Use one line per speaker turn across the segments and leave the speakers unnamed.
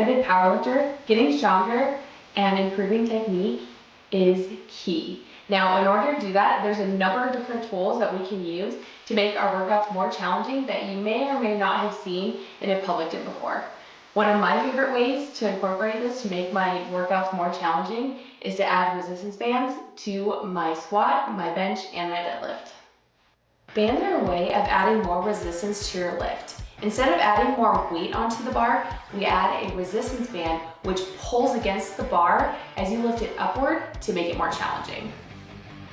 competitive powerlifter, getting stronger and improving technique is key. Now, in order to do that, there's a number of different tools that we can use to make our workouts more challenging that you may or may not have seen in a public gym before. One of my favorite ways to incorporate this to make my workouts more challenging is to add resistance bands to my squat, my bench, and my deadlift. Bands are a way of adding more resistance to your lift. Instead of adding more weight onto the bar, we add a resistance band which pulls against the bar as you lift it upward to make it more challenging.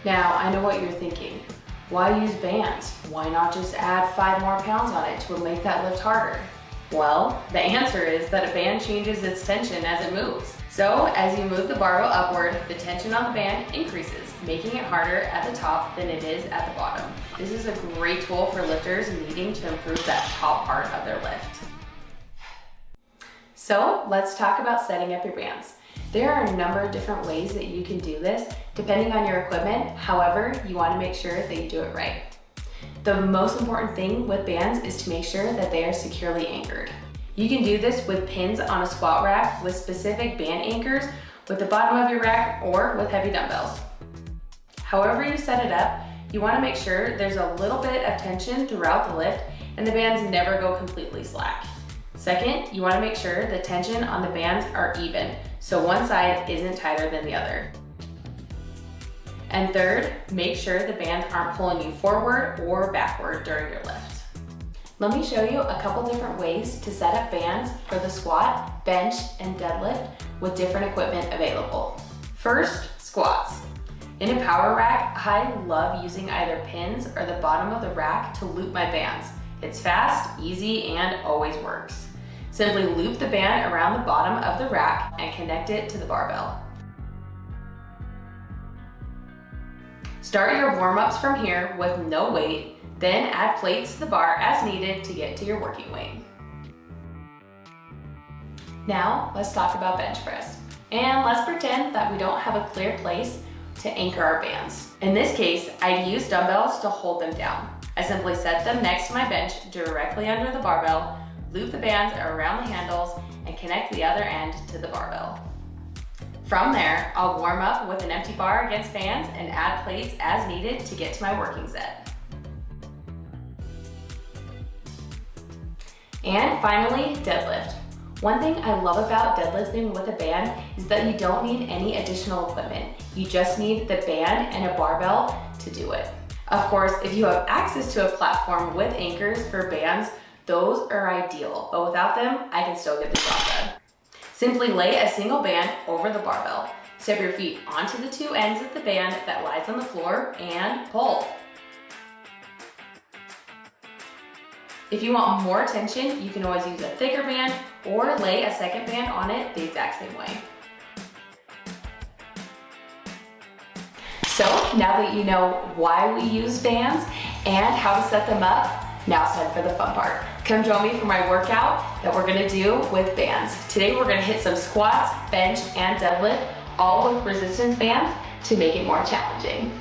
Now, I know what you're thinking. Why use bands? Why not just add 5 more pounds on it to make that lift harder? Well, the answer is that a band changes its tension as it moves. So as you move the barbell upward, the tension on the band increases, making it harder at the top than it is at the bottom. This is a great tool for lifters needing to improve that top part of their lift. So let's talk about setting up your bands. There are a number of different ways that you can do this depending on your equipment. However, you want to make sure that you do it right. The most important thing with bands is to make sure that they are securely anchored. You can do this with pins on a squat rack with specific band anchors with the bottom of your rack or with heavy dumbbells. However you set it up, you want to make sure there's a little bit of tension throughout the lift and the bands never go completely slack. Second, you want to make sure the tension on the bands are even, so one side isn't tighter than the other. And third, make sure the bands aren't pulling you forward or backward during your lift. Let me show you a couple different ways to set up bands for the squat, bench, and deadlift with different equipment available. First, squats. In a power rack, I love using either pins or the bottom of the rack to loop my bands. It's fast, easy, and always works. Simply loop the band around the bottom of the rack and connect it to the barbell. Start your warm-ups from here with no weight, then add plates to the bar as needed to get to your working weight. Now, let's talk about bench press. And let's pretend that we don't have a clear place to anchor our bands. In this case, I use dumbbells to hold them down. I simply set them next to my bench directly under the barbell, loop the bands around the handles, and connect the other end to the barbell. From there, I'll warm up with an empty bar against bands and add plates as needed to get to my working set. And finally, deadlift. One thing I love about deadlifting with a band is that you don't need any additional equipment. You just need the band and a barbell to do it. Of course, if you have access to a platform with anchors for bands, those are ideal, but without them, I can still get the job done. Simply lay a single band over the barbell. Step your feet onto the 2 ends of the band that lies on the floor and pull. If you want more tension, you can always use a thicker band or lay a second band on it the exact same way. So now that you know why we use bands and how to set them up, now it's time for the fun part. Come join me for my workout that we're gonna do with bands. Today we're gonna hit some squats, bench, and deadlift, all with resistance bands to make it more challenging.